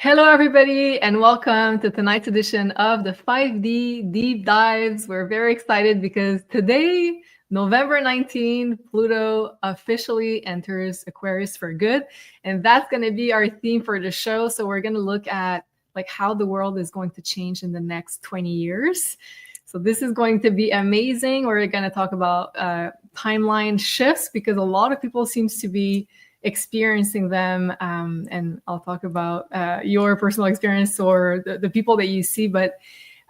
Hello, everybody, and welcome to tonight's edition of the 5D Deep Dives. We're very excited because today, November 19, Pluto officially enters Aquarius for good. And that's going to be our theme for the show. So we're going to look at how the world is going to change in the next 20 years. So this is going to be amazing. We're going to talk about timeline shifts because a lot of people seems to be experiencing them, and I'll talk about your personal experience or the people that you see, but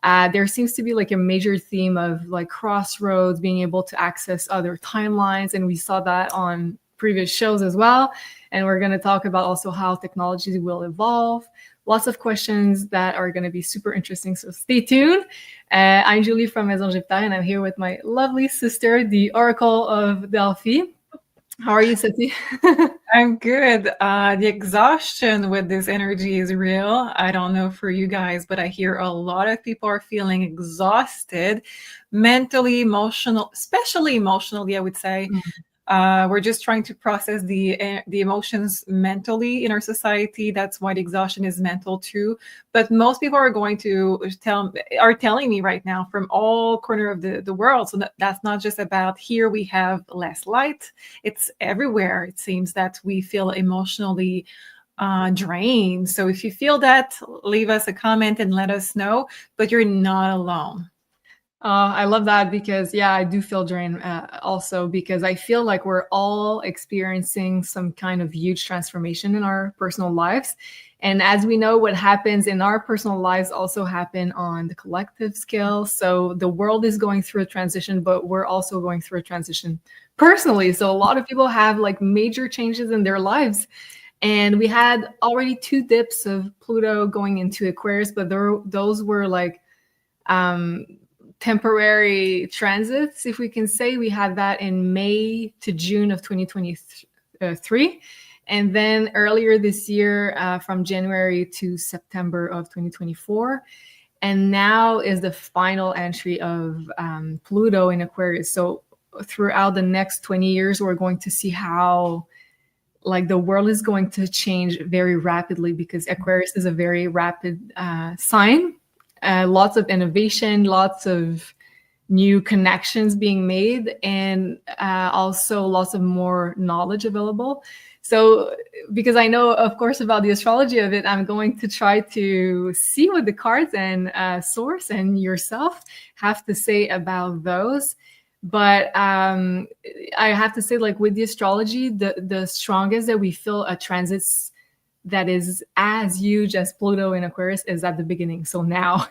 there seems to be a major theme of crossroads, being able to access other timelines, and we saw that on previous shows as well. And we're going to talk about also how technology will evolve. Lots of questions that are going to be super interesting, so stay tuned. I'm Julie from Maison Jupiter, and I'm here with my lovely sister, the Oracle of Delphi. How are you, Sophie? I'm good. The exhaustion with this energy is real. I don't know for you guys, but I hear a lot of people are feeling exhausted, mentally, especially emotionally, I would say. We're just trying to process the emotions mentally in our society. That's why the exhaustion is mental too. But most people are telling me right now from all corner of the world. So that's not just about here. We have less light. It's everywhere. It seems that we feel emotionally drained. So if you feel that, leave us a comment and let us know. But you're not alone. I love that because, yeah, I do feel drained also because I feel like we're all experiencing some kind of huge transformation in our personal lives. And as we know, what happens in our personal lives also happen on the collective scale. So the world is going through a transition, but we're also going through a transition personally. So a lot of people have major changes in their lives. And we had already 2 dips of Pluto going into Aquarius, but those were temporary transits, if we can say. We had that in May to June of 2023. And then earlier this year, from January to September of 2024. And now is the final entry of Pluto in Aquarius. So throughout the next 20 years, we're going to see how the world is going to change very rapidly because Aquarius is a very rapid sign. Lots of innovation, lots of new connections being made, and also lots of more knowledge available. So because I know, of course, about the astrology of it, I'm going to try to see what the cards and source and yourself have to say about those. But I have to say, with the astrology, the strongest that we feel a transits that is as huge as Pluto in Aquarius is at the beginning. So now,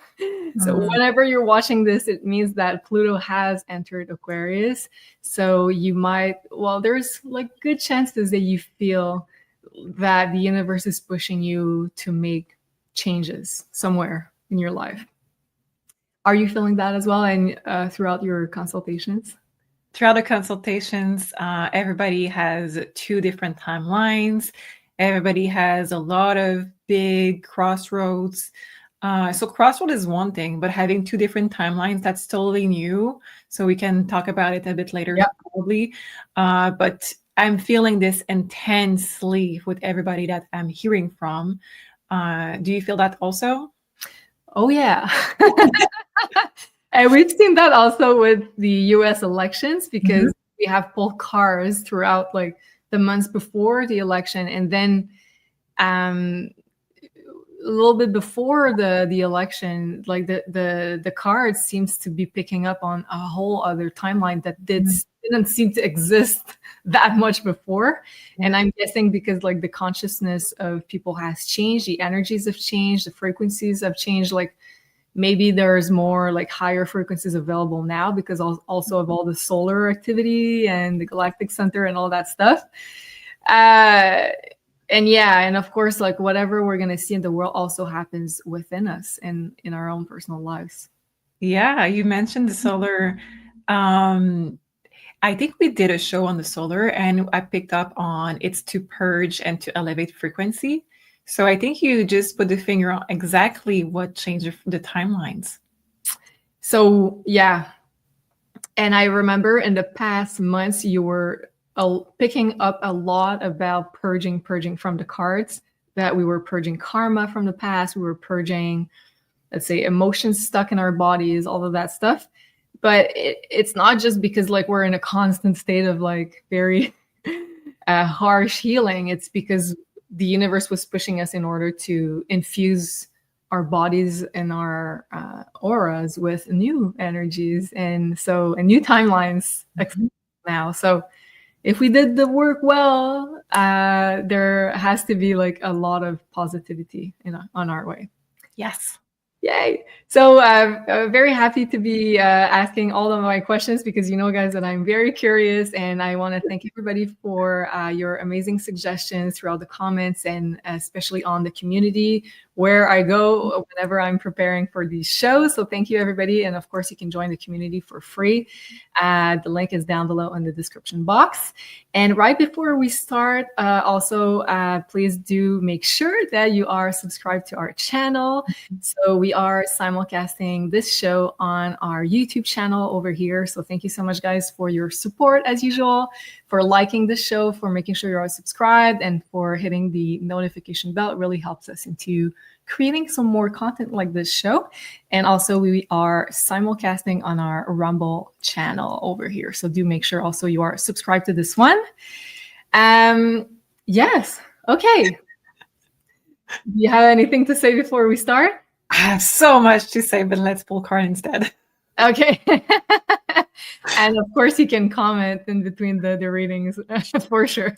so whenever you're watching this, it means that Pluto has entered Aquarius. So you might, there's good chances that you feel that the universe is pushing you to make changes somewhere in your life. Are you feeling that as well? And throughout your consultations? Throughout the consultations, everybody has 2 different timelines. Everybody has a lot of big crossroads. So crossroad is one thing, but having 2 different timelines, that's totally new. So we can talk about it a bit later, probably. But I'm feeling this intensely with everybody that I'm hearing from. Do you feel that also? Oh, yeah. And we've seen that also with the US elections because we have pulled cards throughout the months before the election, and then a little bit before the election, the cards seems to be picking up on a whole other timeline that didn't seem to exist that much before. And I'm guessing because the consciousness of people has changed, the energies have changed, the frequencies have changed. Maybe there's more higher frequencies available now because also of all the solar activity and the galactic center and all that stuff. And of course, whatever we're going to see in the world also happens within us and in our own personal lives. Yeah, you mentioned the solar. I think we did a show on the solar and I picked up on it's to purge and to elevate frequency. So I think you just put the finger on exactly what changed the timelines. So, yeah. And I remember in the past months, you were picking up a lot about purging from the cards, that we were purging karma from the past. We were purging, let's say, emotions stuck in our bodies, all of that stuff. But it's not just because like we're in a constant state of like very harsh healing. It's because the universe was pushing us in order to infuse our bodies and our auras with new energies and new timelines now. So if we did the work well, there has to be like a lot of positivity on our way. Yes. Yay. So very happy to be asking all of my questions, because you know, guys, that I'm very curious, and I want to thank everybody for your amazing suggestions throughout the comments, and especially on the community where I go whenever I'm preparing for these shows. So thank you, everybody. And of course, you can join the community for free. The link is down below in the description box. And right before we start, also, please do make sure that you are subscribed to our channel. So we are simulcasting this show on our YouTube channel over here. So thank you so much, guys, for your support as usual, for liking the show, for making sure you are subscribed, and for hitting the notification bell. It really helps us into creating some more content like this show. And also we are simulcasting on our Rumble channel over here. So do make sure also you are subscribed to this one. Yes. Okay. Do you have anything to say before we start? I have so much to say, but let's pull card instead. Okay. And of course you can comment in between the readings for sure,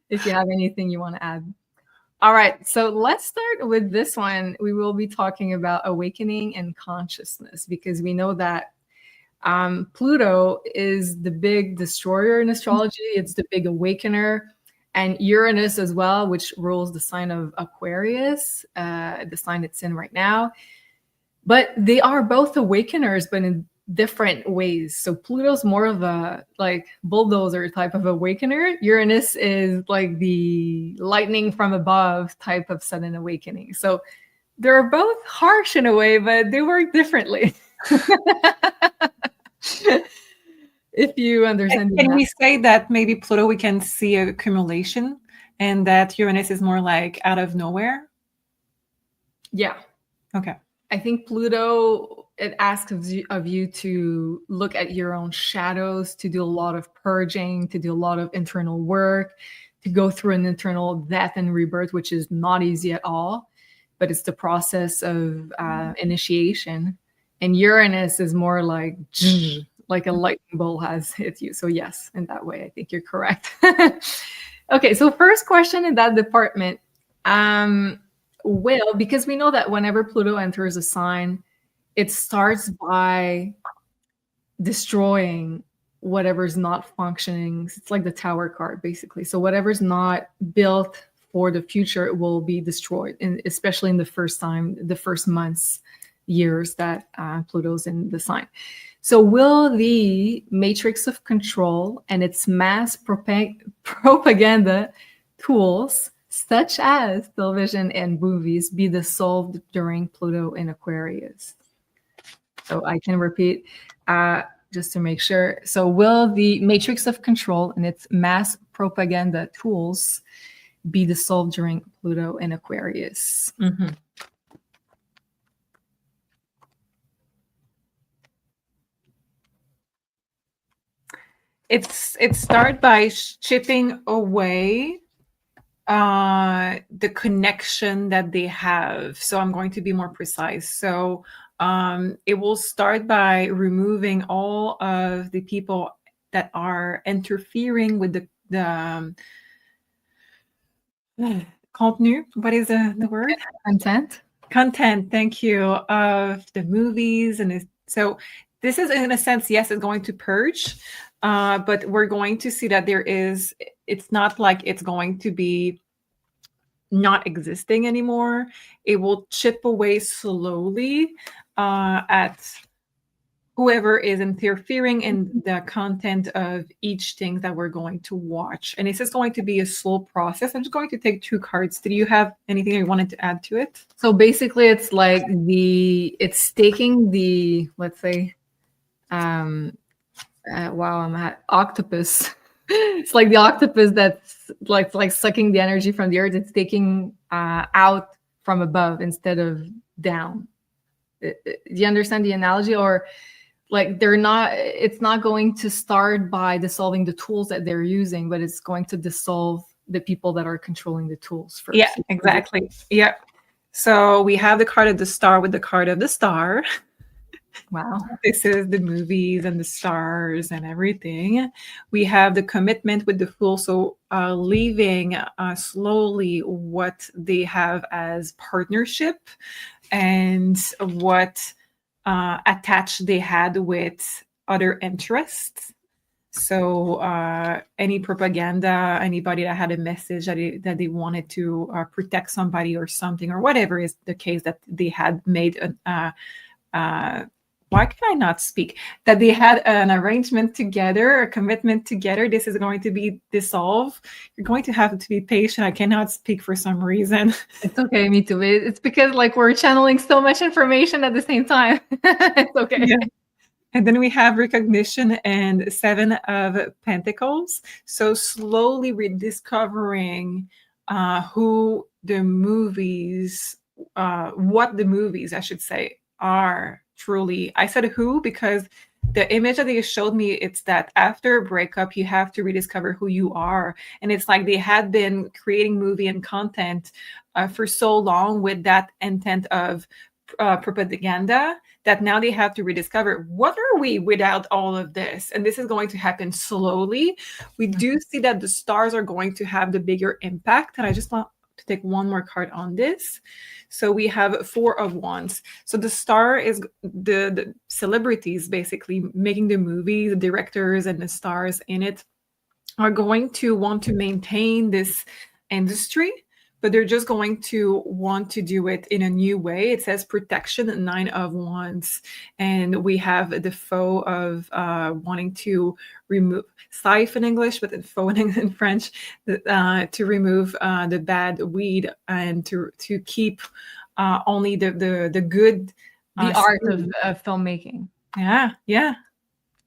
if you have anything you want to add. All right, so let's start with this one. We will be talking about awakening and consciousness, because we know that Pluto is the big destroyer in astrology. It's the big awakener. And Uranus as well, which rules the sign of Aquarius, the sign it's in right now. But they are both awakeners, but in different ways. So Pluto's more of a like bulldozer type of awakener. Uranus is like the lightning from above type of sudden awakening. So they're both harsh in a way, but they work differently. If you understand. Can we say that maybe Pluto, we can see accumulation, and that Uranus is more like out of nowhere? Yeah. Okay. I think Pluto, it asks of you to look at your own shadows, to do a lot of purging, to do a lot of internal work, to go through an internal death and rebirth, which is not easy at all, but it's the process of initiation. And Uranus is more like a lightning bolt has hit you. So yes, in that way, I think you're correct. Okay, so first question in that department. Because we know that whenever Pluto enters a sign, it starts by destroying whatever's not functioning. It's like the Tower card, basically. So whatever's not built for the future will be destroyed, and especially in the first months, years that Pluto's in the sign. So will the matrix of control and its mass propaganda tools, such as television and movies, be dissolved during Pluto in Aquarius? So I can repeat just to make sure. So will the matrix of control and its mass propaganda tools be dissolved during Pluto in Aquarius? Mm-hmm. It starts by chipping away the connection that they have. So I'm going to be more precise. So it will start by removing all of the people that are interfering with the contenu. What is the word? Content. Thank you. Of the movies. And so this is, in a sense, yes, it's going to purge. But we're going to see that it's not like it's going to be not existing anymore. It will chip away slowly at whoever is interfering in the content of each thing that we're going to watch. And it's just going to be a slow process. I'm just going to take 2 cards. Did you have anything you wanted to add to it? So basically it's like it's taking the, let's say, wow, I'm at octopus It's like the octopus that's like sucking the energy from the earth. It's taking out from above instead of down. Do you understand the analogy? Or like it's not going to start by dissolving the tools that they're using, but it's going to dissolve the people that are controlling the tools first. Yeah, exactly. Yeah. So we have the card of the star with the card of the star. Wow. This is the movies and the stars and everything. We have the commitment with the fool. So leaving slowly what they have as partnership and what attached they had with other interests. So any propaganda, anybody that had a message that they wanted to protect somebody or something, or whatever is the case, that they had made why can I not speak? That they had an arrangement together, a commitment together. This is going to be dissolved. You're going to have to be patient. I cannot speak for some reason. It's okay, me too. It's because like we're channeling so much information at the same time. It's okay. Yeah. And then we have recognition and 7 of Pentacles. So slowly rediscovering who the movies, what the movies, I should say, are truly. I said who because the image that they showed me, it's that after a breakup, you have to rediscover who you are. And it's like they had been creating movie and content for so long with that intent of propaganda, that now they have to rediscover what are we without all of this. And this is going to happen slowly. We do see that the stars are going to have the bigger impact. And I just want to take one more card on this. So we have 4 of Wands. So the star is the celebrities basically making the movie, the directors and the stars in it are going to want to maintain this industry, but they're just going to want to do it in a new way. It says protection, 9 of Wands. And we have the foe of wanting to remove, siphon in English, but then foe in French, to remove the bad weed and to keep only the good. The art of filmmaking. Yeah, yeah.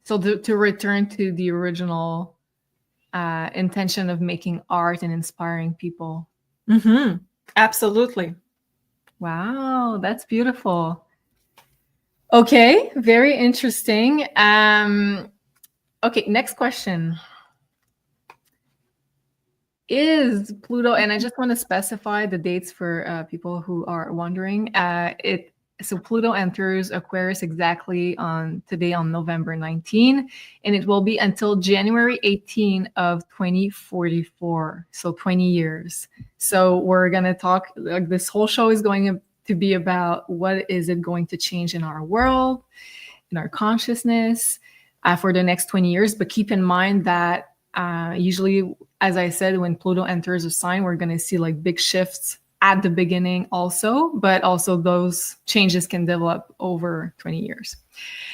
So to return to the original intention of making art and inspiring people. Mm-hmm. Absolutely. Wow, that's beautiful. Okay, very interesting. Okay, next question. Is Pluto, and I just want to specify the dates for people who are wondering. So Pluto enters Aquarius exactly on November 19, and it will be until January 18 of 2044. So 20 years. So we're going to talk, like this whole show is going to be about what is it going to change in our world, in our consciousness for the next 20 years. But keep in mind that usually, as I said, when Pluto enters a sign, we're going to see like big shifts at the beginning also, but also those changes can develop over 20 years.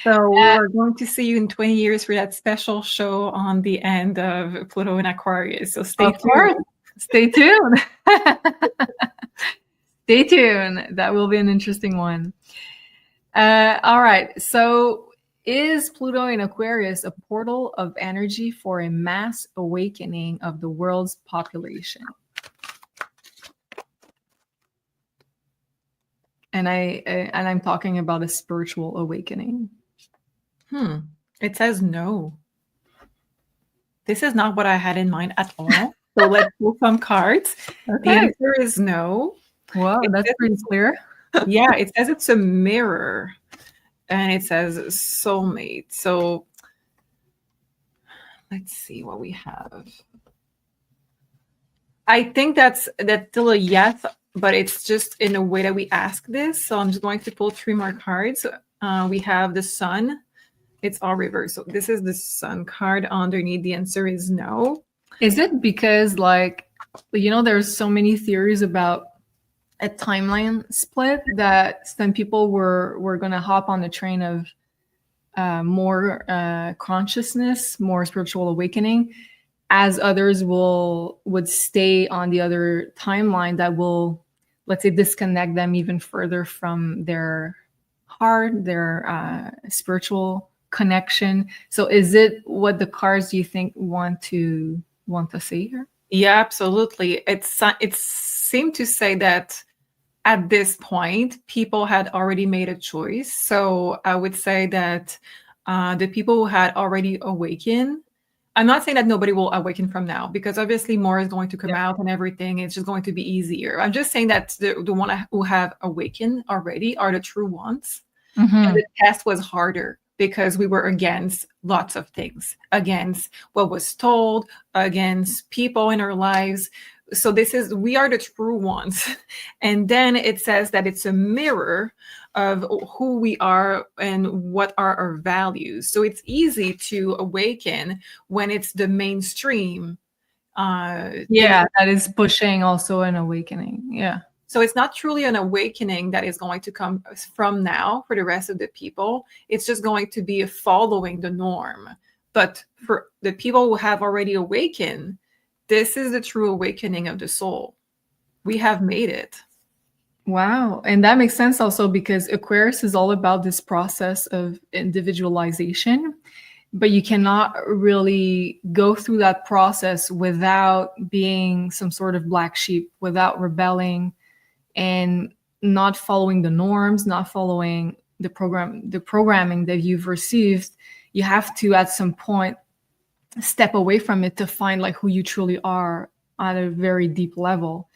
So we're going to see you in 20 years for that special show on the end of Pluto in Aquarius. So stay tuned. Stay tuned. Stay tuned. That will be an interesting one. All right. So is Pluto in Aquarius a portal of energy for a mass awakening of the world's population? And I'm talking about a spiritual awakening. It says no. This is not what I had in mind at all. So let's pull some cards. Okay. The answer is no. Wow, that's pretty clear. Yeah, it says it's a mirror. And it says soulmate. So let's see what we have. I think that's still a yes, but it's just in the way that we ask this. So I'm just going to pull 3 more cards. We have the sun. It's all reversed. So this is the sun card underneath. The answer is no. Is it because, like, there's so many theories about a timeline split that some people were going to hop on the train of more consciousness, more spiritual awakening, as others would stay on the other timeline that will, let's say, disconnect them even further from their heart, their spiritual connection. So is it what the cards do you think want to say here? Yeah, absolutely. It seemed to say that at this point, people had already made a choice. So I would say that the people who had already awakened, I'm not saying that nobody will awaken from now, because obviously more is going to come out and everything. It's just going to be easier. I'm just saying that the one who have awakened already are the true ones. And the test was harder because we were against lots of things, against what was told, against people in our lives. So we are the true ones. And then it says that it's a mirror of who we are and what are our values. So it's easy to awaken when it's the mainstream. That is pushing also an awakening. Yeah. So it's not truly an awakening that is going to come from now for the rest of the people. It's just going to be following the norm. But for the people who have already awakened, this is the true awakening of the soul. We have made it. Wow. And that makes sense also because Aquarius is all about this process of individualization, but you cannot really go through that process without being some sort of black sheep, without rebelling and not following the norms, not following the programming that you've received. You have to at some point step away from it to find like who you truly are at a very deep level.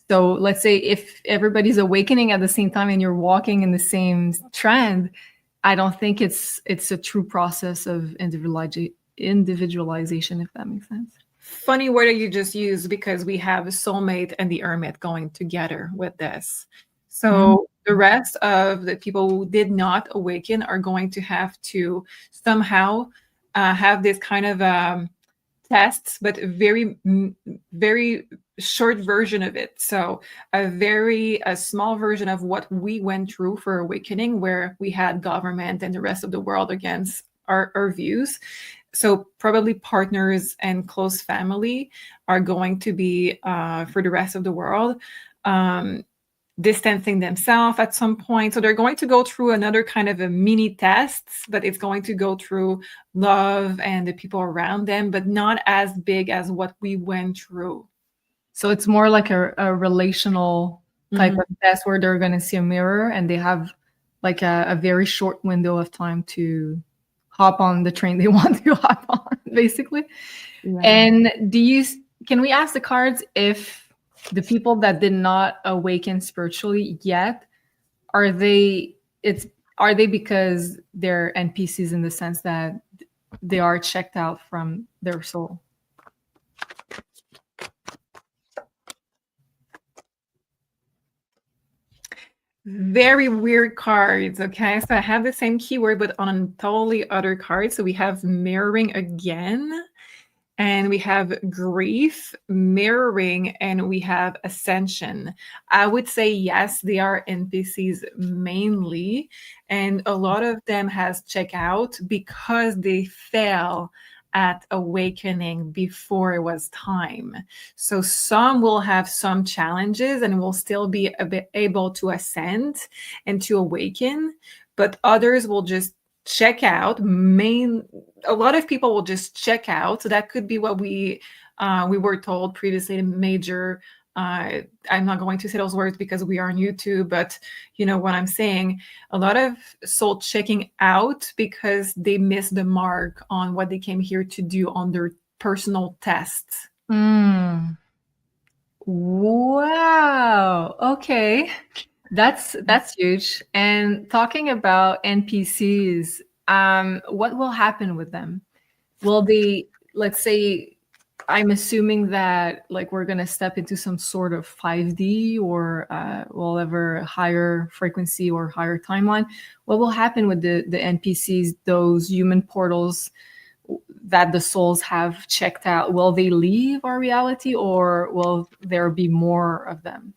So let's say if everybody's awakening at the same time and you're walking in the same trend, I don't think it's a true process of individualization, if that makes sense. Funny word that you just used, because we have a soulmate and the hermit going together with this. So the rest of the people who did not awaken are going to have to somehow have this kind of tests, but very, very short version of it. So a small version of what we went through for awakening, where we had government and the rest of the world against our views. So probably partners and close family are going to be, for the rest of the world, distancing themselves at some point. So they're going to go through another kind of a mini tests, but it's going to go through love and the people around them, but not as big as what we went through. So it's more like a relational type of test where they're going to see a mirror and they have like a very short window of time to hop on the train they want to hop on, basically. Yeah. And can we ask the cards if the people that did not awaken spiritually yet, are they because they're NPCs in the sense that they are checked out from their soul? Very weird cards. Okay, so I have the same keyword, but on a totally other card. So we have mirroring again, and we have grief, mirroring, and we have ascension. I would say yes, they are NPCs mainly, and a lot of them has checked out because they fail at awakening before it was time. So some will have some challenges and will still be able to ascend and to awaken, but others will just check out. A lot of people will just check out. So that could be what we were told previously. Major. I'm not going to say those words because we are on YouTube, but you know what I'm saying. A lot of soul checking out because they missed the mark on what they came here to do on their personal tests. Wow. Okay. That's huge. And talking about NPCs, what will happen with them? Will they, let's say, I'm assuming that like we're gonna step into some sort of 5D or whatever higher frequency or higher timeline. What will happen with the NPCs, those human portals that the souls have checked out? Will they leave our reality, or will there be more of them?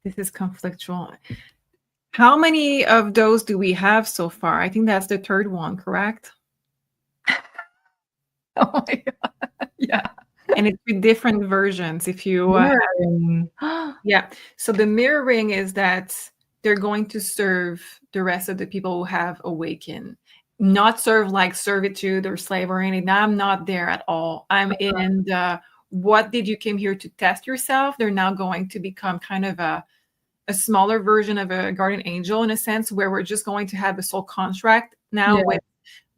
This is conflictual. How many of those do we have so far? I think that's the third one, correct? Oh my God. Yeah. And it's with different versions. If you Mirroring. yeah. So the mirroring is that they're going to serve the rest of the people who have awakened, not serve like servitude or slavery or anything. I'm not there at all. I'm in the what did you came here to test yourself? They're now going to become kind of a smaller version of a guardian angel in a sense, where we're just going to have a soul contract now Yeah. with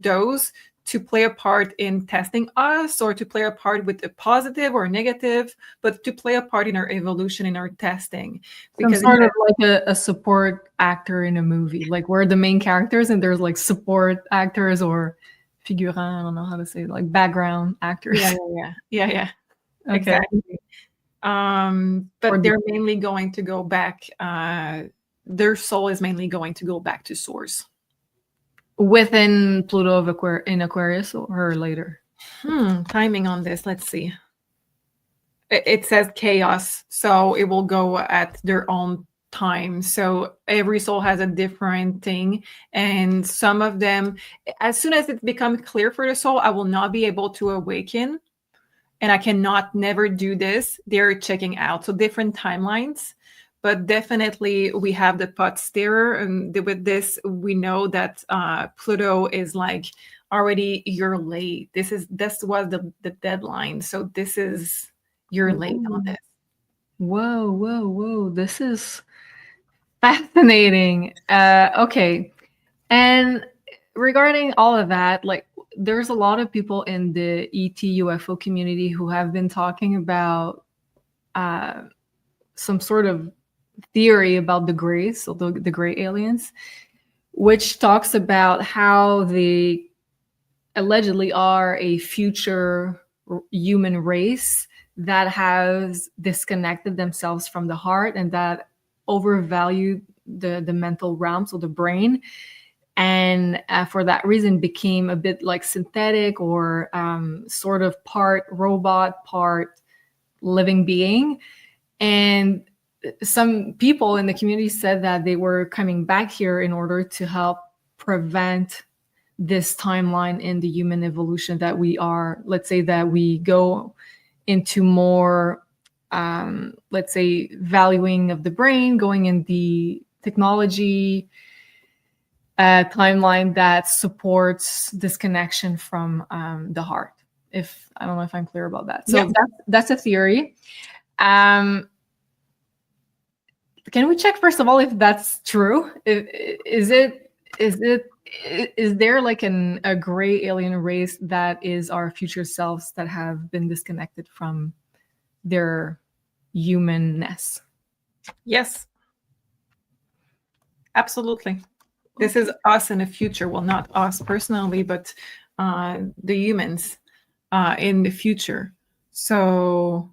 those to play a part in testing us, or to play a part with a positive or negative, but to play a part in our evolution, in our testing. Some Because sort of like a support actor in a movie. Like we're the main characters and there's like support actors or figurant, I don't know how to say it, like background actors. yeah. Okay. Exactly. Or But they're mainly going to go back, their soul is mainly going to go back to source. within Pluto in Aquarius or later? Timing on this, let's see. It says chaos, so it will go at their own time. So every soul has a different thing, and some of them, as soon as it becomes clear for the soul, I will not be able to awaken, and I cannot never do this. They're checking out. So different timelines, but definitely we have the pot stirrer, and with this we know that Pluto is like already you're late. This was the deadline. So this is you're late on this. Whoa. This is fascinating. Okay. And regarding all of that, like there's a lot of people in the ET UFO community who have been talking about some sort of theory about the grays, so the gray aliens, which talks about how they allegedly are a future human race that has disconnected themselves from the heart and that overvalue the mental realm, so the brain, and for that reason became a bit like synthetic or sort of part robot, part living being. And some people in the community said that they were coming back here in order to help prevent this timeline in the human evolution that we are, let's say that we go into more, let's say, valuing of the brain, going in the technology timeline that supports this connection from the heart. If I don't know if I'm clear about that. So that's a theory. Can we check first of all if that's true? Is there like a gray alien race that is our future selves that have been disconnected from their humanness? Yes, absolutely. This is us in the future. Well, not us personally, but the humans in the future. So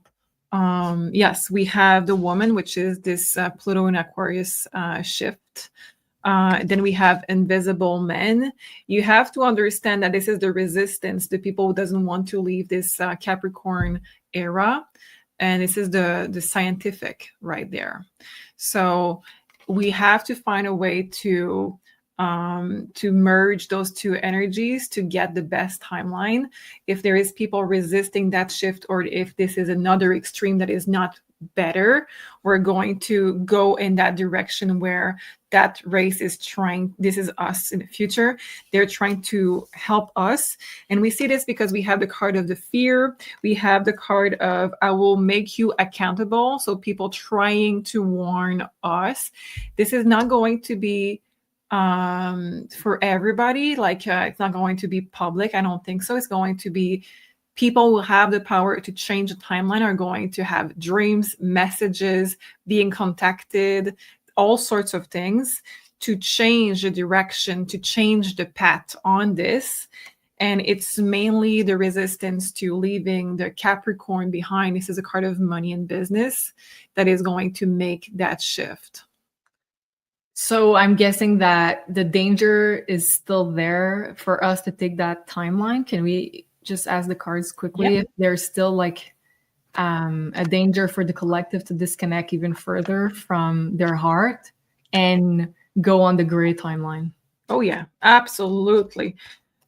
yes, we have the woman, which is this Pluto and Aquarius shift. Then we have invisible men. You have to understand that this is the resistance, the people who doesn't want to leave this Capricorn era. And this is the scientific right there. So we have to find a way to merge those two energies to get the best timeline. If there is people resisting that shift, or if this is another extreme that is not better, we're going to go in that direction where that race is trying, this is us in the future, they're trying to help us. And we see this because we have the card of the fear, we have the card of I will make you accountable, so people trying to warn us. This is not going to be for everybody, like it's not going to be public, I don't think so. It's going to be people who have the power to change the timeline are going to have dreams, messages, being contacted, all sorts of things to change the direction, to change the path on this. And it's mainly the resistance to leaving the Capricorn behind. This is a card of money and business that is going to make that shift. So I'm guessing that the danger is still there for us to take that timeline. Can we just ask the cards quickly if there's still like a danger for the collective to disconnect even further from their heart and go on the gray timeline? Oh yeah, absolutely.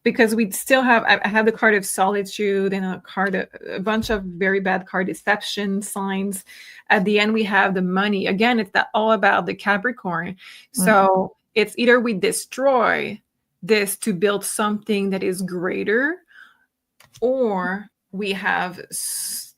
because we still have, I have the card of solitude and a bunch of very bad card deception signs. At the end, we have the money. Again, it's all about the Capricorn. So it's either we destroy this to build something that is greater, or we have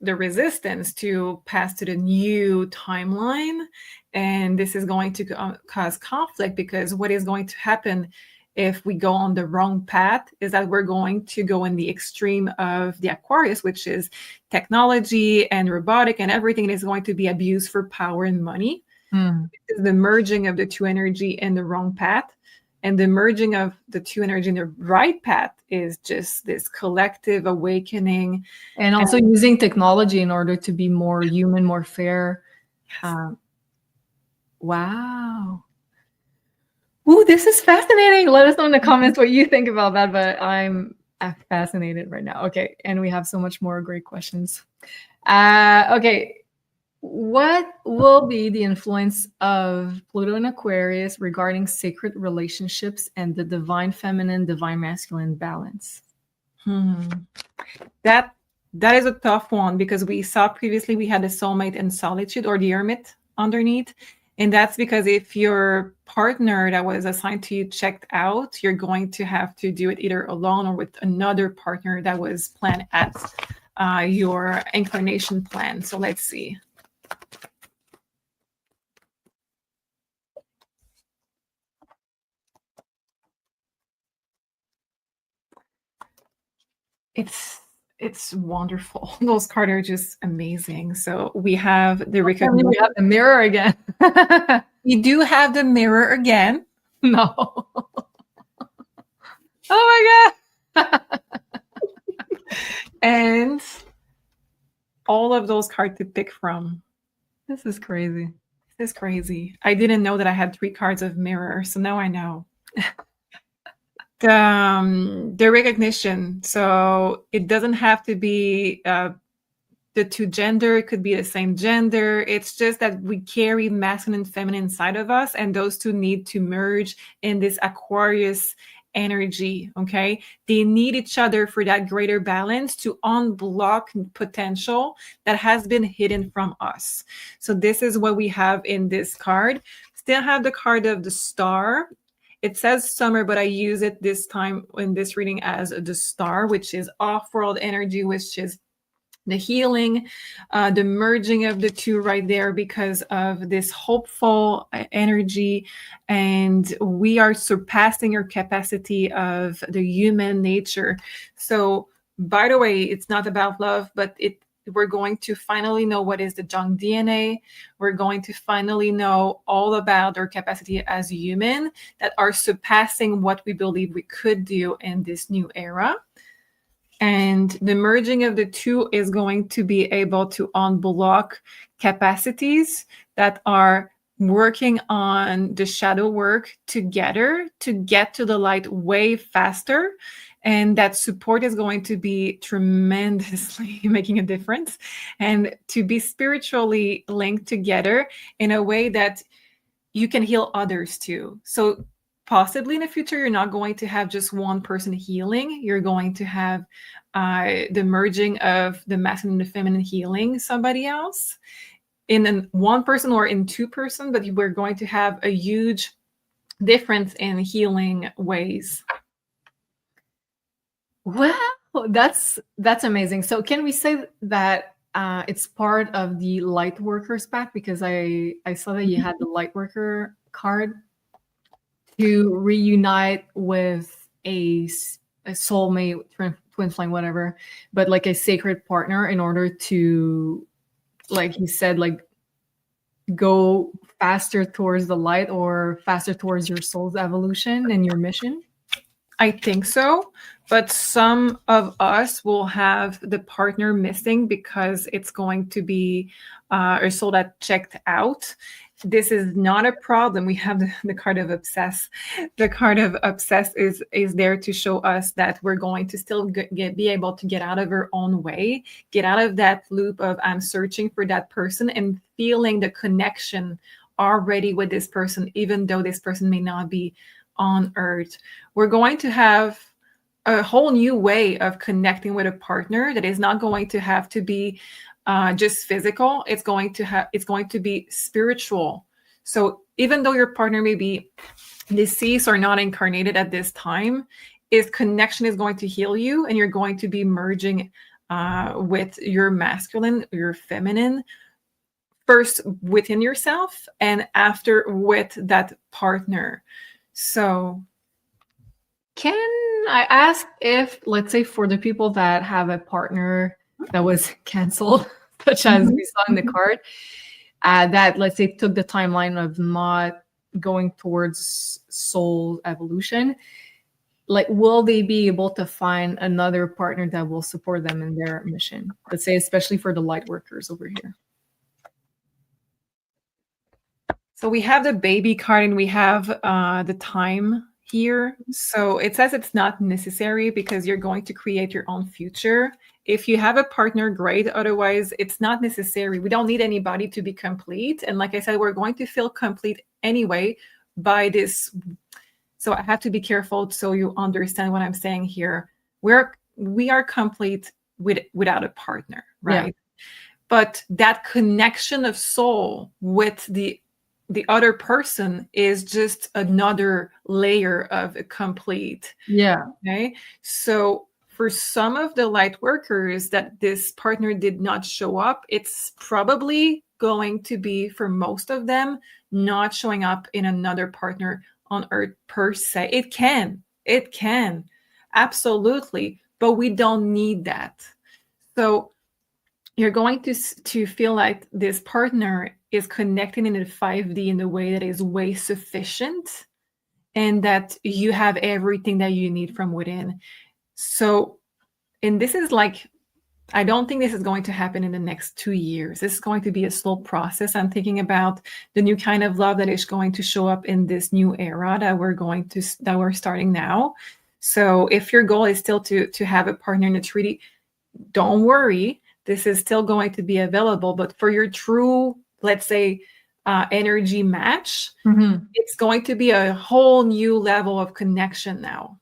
the resistance to pass to the new timeline. And this is going to cause conflict, because what is going to happen if we go on the wrong path is that we're going to go in the extreme of the Aquarius, which is technology and robotic, and everything is going to be abused for power and money. It's the merging of the two energy in the wrong path. And the merging of the two energy in the right path is just this collective awakening. And also using technology in order to be more human, more fair. Wow. Ooh, this is fascinating. Let us know in the comments what you think about that, but I'm fascinated right now. Okay, and we have so much more great questions. Okay, what will be the influence of Pluto and Aquarius regarding sacred relationships and the divine feminine, divine masculine balance? That is a tough one, because we saw previously we had the soulmate and solitude, or the hermit underneath. And that's because if your partner that was assigned to you checked out, you're going to have to do it either alone or with another partner that was planned at your incarnation plan. So let's see. It's wonderful. Those cards are just amazing. So we have the recognition. We have the mirror again. We do have the mirror again. No. Oh my God. And all of those cards to pick from. This is crazy. This is crazy. I didn't know that I had 3 cards of mirror, so now I know. The recognition. So it doesn't have to be the two gender. It could be the same gender. It's just that we carry masculine and feminine inside of us, and those two need to merge in this Aquarius energy. Okay, they need each other for that greater balance to unblock potential that has been hidden from us. So this is what we have in this card. Still have the card of the star. It says summer, but I use it this time in this reading as the star, which is off-world energy, which is the healing, the merging of the two right there because of this hopeful energy. And we are surpassing our capacity of the human nature. So, by the way, it's not about love, but we're going to finally know what is the junk DNA. We're going to finally know all about our capacity as human that are surpassing what we believe we could do in this new era. And the merging of the two is going to be able to unblock capacities that are working on the shadow work together to get to the light way faster. And that support is going to be tremendously making a difference, and to be spiritually linked together in a way that you can heal others too. So possibly in the future, you're not going to have just one person healing. You're going to have the merging of the masculine and the feminine healing somebody else in one person or in 2 person, but we're going to have a huge difference in healing ways. Wow, that's amazing. So can we say that it's part of the light workers pack? Because I saw that you had the light worker card to reunite with a soulmate, twin flame, whatever, but like a sacred partner in order to, like you said, like go faster towards the light or faster towards your soul's evolution and your mission. I think so, but some of us will have the partner missing because it's going to be a soul that checked out. This is not a problem. We have the card of obsess. The card of obsess is there to show us that we're going to still be able to get out of our own way, get out of that loop of I'm searching for that person and feeling the connection already with this person, even though this person may not be on Earth. We're going to have a whole new way of connecting with a partner that is not going to have to be just physical. It's going to be spiritual. So even though your partner may be deceased or not incarnated at this time, his connection is going to heal you, and you're going to be merging with your masculine, your feminine, first within yourself and after with that partner. So can I ask if, let's say, for the people that have a partner that was canceled, such as we saw in the card, that, let's say, took the timeline of not going towards soul evolution, like, will they be able to find another partner that will support them in their mission? Let's say, especially for the light workers over here. So we have the baby card and we have the time here. So it says it's not necessary because you're going to create your own future. If you have a partner, great. Otherwise, it's not necessary. We don't need anybody to be complete. And like I said, we're going to feel complete anyway by this. So I have to be careful so you understand what I'm saying here. We are complete without a partner, right? Yeah. But that connection of soul with the other person is just another layer of a complete. Yeah. Okay. So for some of the light workers that this partner did not show up, it's probably going to be, for most of them, not showing up in another partner on Earth per se. It can absolutely, but we don't need that. So you're going to feel like this partner is connecting in a 5D in a way that is way sufficient, and that you have everything that you need from within. So, and this is like, I don't think this is going to happen in the next 2 years. This is going to be a slow process. I'm thinking about the new kind of love that is going to show up in this new era that we're starting now. So if your goal is still to have a partner in the treaty, don't worry. This is still going to be available. But for your true, let's say, energy match, it's going to be a whole new level of connection now.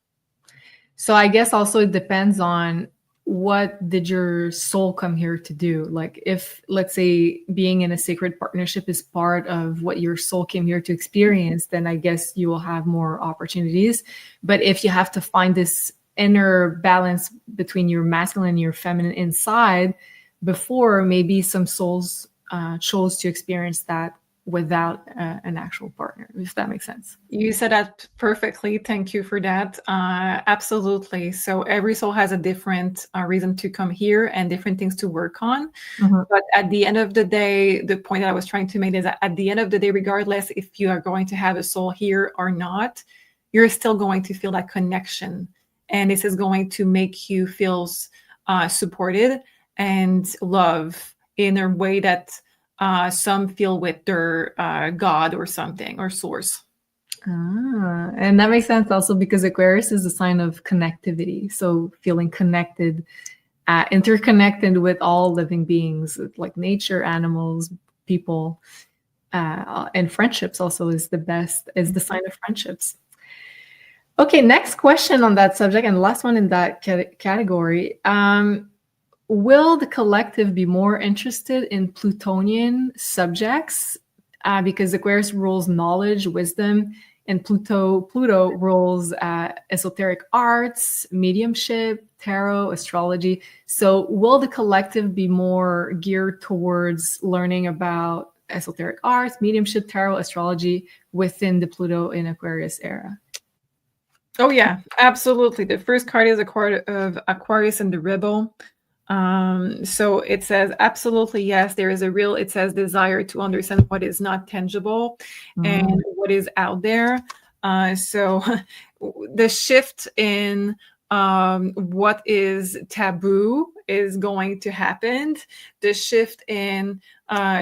So I guess also it depends on what did your soul come here to do. Like, if, let's say, being in a sacred partnership is part of what your soul came here to experience, then I guess you will have more opportunities. But if you have to find this inner balance between your masculine and your feminine inside, before, maybe some souls chose to experience that without an actual partner, if that makes sense. You said that perfectly. Thank you for that. Absolutely. So every soul has a different reason to come here and different things to work on. But at the end of the day, the point that I was trying to make is that at the end of the day, regardless if you are going to have a soul here or not, you're still going to feel that connection. And this is going to make you feel supported and love in a way that some feel with their God or something, or source. And that makes sense also because Aquarius is a sign of connectivity. So feeling connected, interconnected with all living beings, like nature, animals, people, and friendships also is the sign of friendships. Okay, next question on that subject, and the last one in that category. Will the collective be more interested in Plutonian subjects? Because Aquarius rules knowledge, wisdom, and Pluto rules esoteric arts, mediumship, tarot, astrology. So will the collective be more geared towards learning about esoteric arts, mediumship, tarot, astrology within the Pluto in Aquarius era? Oh yeah, absolutely. The first card is a card of Aquarius and the Rebel. So it says absolutely yes, there is it says desire to understand what is not tangible and what is out there. So the shift in what is taboo is going to happen. The shift in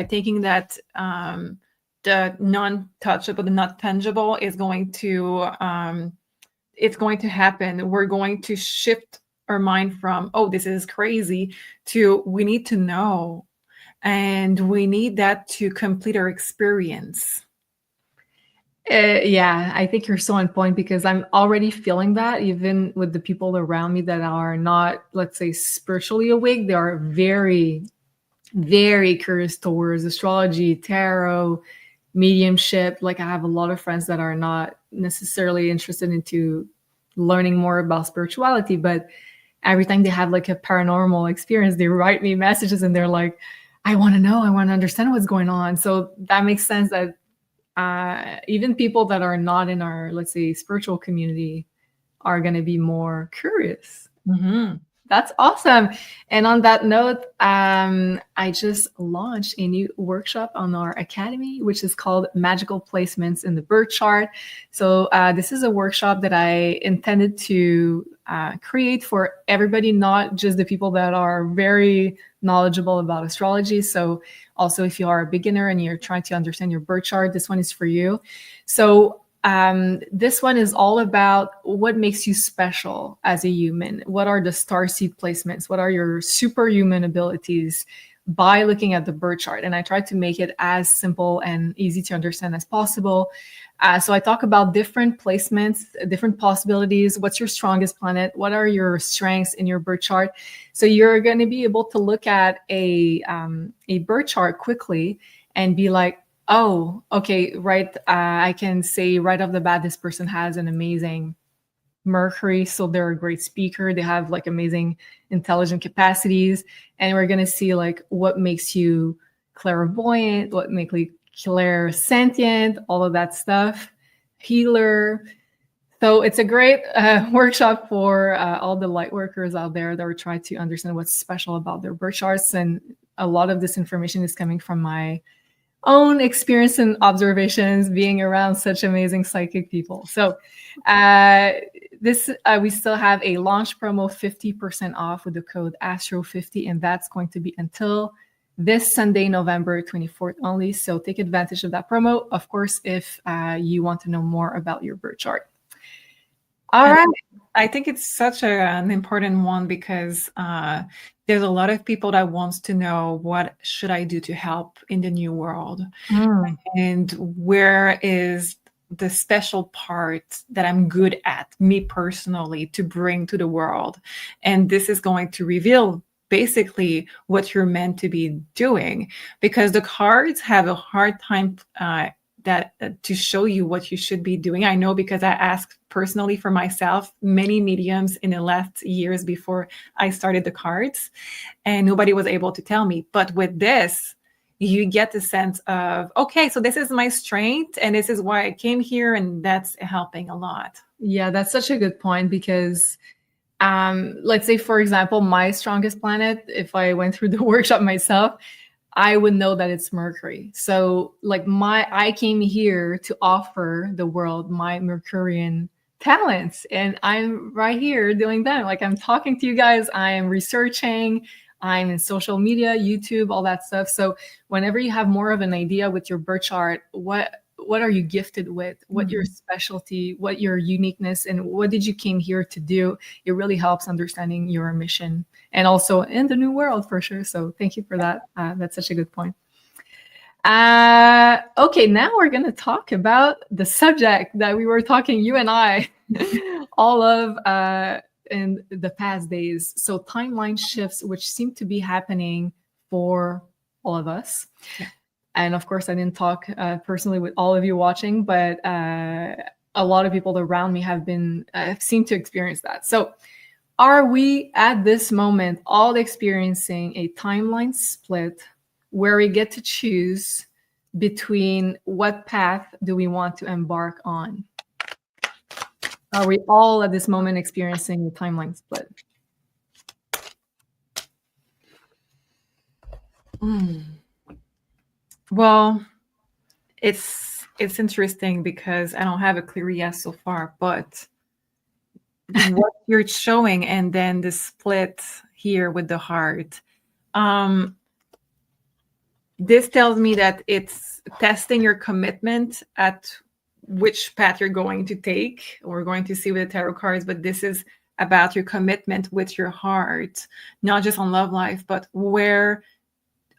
thinking that the non-touchable, the not tangible is going to it's going to happen. We're going to shift our mind from, oh, this is crazy, to we need to know, and we need that to complete our experience. Yeah, I think you're so on point because I'm already feeling that even with the people around me that are not, let's say, spiritually awake, they are very, very curious towards astrology, tarot, mediumship. Like I have a lot of friends that are not necessarily interested into learning more about spirituality, but every time they have like a paranormal experience, they write me messages and they're like, I want to know, I want to understand what's going on. So that makes sense that even people that are not in our, let's say, spiritual community are going to be more curious. Mm-hmm. That's awesome. And on that note, I just launched a new workshop on our academy, which is called Magical Placements in the Birth Chart. So this is a workshop that I intended to create for everybody, not just the people that are very knowledgeable about astrology. So also if you are a beginner and you're trying to understand your birth chart, this one is for you. So this one is all about what makes you special as a human. What are the starseed placements? What are your superhuman abilities by looking at the birth chart? And I try to make it as simple and easy to understand as possible. So I talk about different placements, different possibilities. What's your strongest planet? What are your strengths in your birth chart? So you're going to be able to look at a birth chart quickly and be like, oh, okay, right. I can say right off the bat, this person has an amazing Mercury. So they're a great speaker. They have like amazing intelligent capacities. And we're going to see like what makes you clairvoyant, what makes you clairsentient, all of that stuff, healer. So it's a great workshop for all the light workers out there that are trying to understand what's special about their birth charts. And a lot of this information is coming from my own experience and observations being around such amazing psychic people. So we still have a launch promo 50% off with the code ASTRO50, and that's going to be until this Sunday, November 24th only. So take advantage of that promo, of course, if you want to know more about your birth chart. All right. I think it's such an important one because there's a lot of people that wants to know what should I do to help in the new world, and where is the special part that I'm good at, me personally, to bring to the world. And this is going to reveal basically what you're meant to be doing, because the cards have a hard time to show you what you should be doing. I know because I asked personally for myself many mediums in the last years before I started the cards, and nobody was able to tell me. But with this, you get the sense of, okay, so this is my strength and this is why I came here, and that's helping a lot. Yeah, that's such a good point because let's say, for example, my strongest planet, if I went through the workshop myself, I would know that it's Mercury. So like I came here to offer the world my Mercurian talents, and I'm right here doing them. Like I'm talking to you guys, I am researching, I'm in social media, YouTube, all that stuff. So whenever you have more of an idea with your birth chart, what are you gifted with, what your specialty, what your uniqueness, and what did you came here to do, it really helps understanding your mission and also in the new world for sure. So thank you for that. That's such a good point. Okay, now we're going to talk about the subject that we were talking, you and I, all of in the past days. So timeline shifts, which seem to be happening for all of us. Yeah. And of course, I didn't talk personally with all of you watching, but a lot of people around me have seemed to experience that. So are we at this moment all experiencing a timeline split where we get to choose between what path do we want to embark on? Are we all at this moment experiencing the timeline split? Well, it's interesting because I don't have a clear yes so far, but what you're showing and then the split here with the heart, this tells me that it's testing your commitment at which path you're going to take. We're going to see with the tarot cards, but this is about your commitment with your heart, not just on love life, but where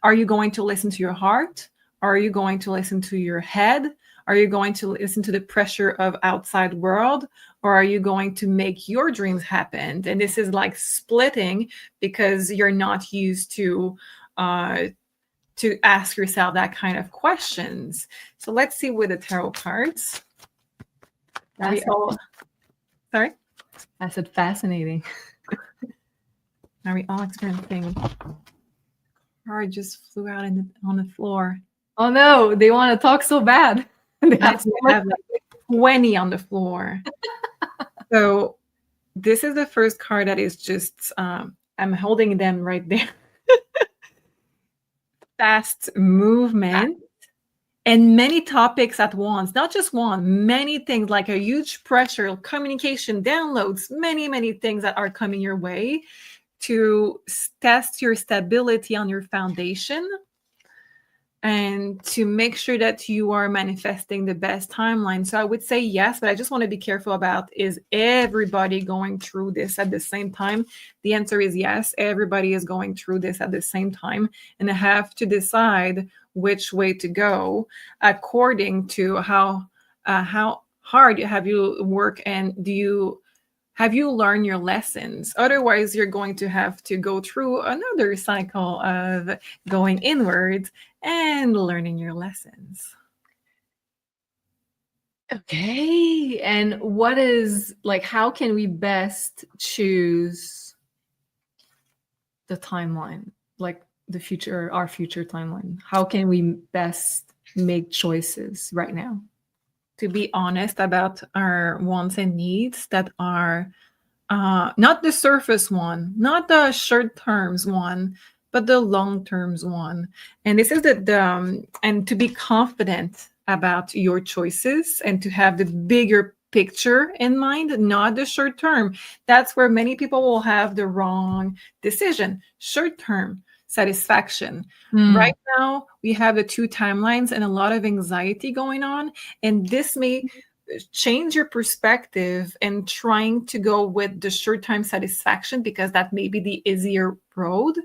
are you going to listen to your heart? Are you going to listen to your head? Are you going to listen to the pressure of outside world, or are you going to make your dreams happen? And this is like splitting because you're not used to ask yourself that kind of questions. So let's see with the tarot cards. Are we all, sorry? I said fascinating. Are we all experiencing? Card just flew out on the floor. Oh no, they want to talk so bad. They I have have like 20 on the floor. So this is the first card that is just, I'm holding them right there. Fast movement and many topics at once, not just one, many things, like a huge pressure, communication, downloads, many things that are coming your way to test your stability on your foundation and to make sure that you are manifesting the best timeline. So I would say yes, but I just want to be careful about, is everybody going through this at the same time? The answer is yes, everybody is going through this at the same time, and I have to decide which way to go according to how hard have you work, and have you learned your lessons? Otherwise, you're going to have to go through another cycle of going inwards and learning your lessons. Okay. And what is, like, how can we best choose the timeline, like the future, our future timeline? How can we best make choices right now? To be honest about our wants and needs that are not the surface one, not the short terms one, but the long terms one. And this is and to be confident about your choices and to have the bigger picture in mind, not the short term. That's where many people will have the wrong decision. Short term satisfaction. Right now, we have the two timelines and a lot of anxiety going on. And this may change your perspective and trying to go with the short-term satisfaction, because that may be the easier road.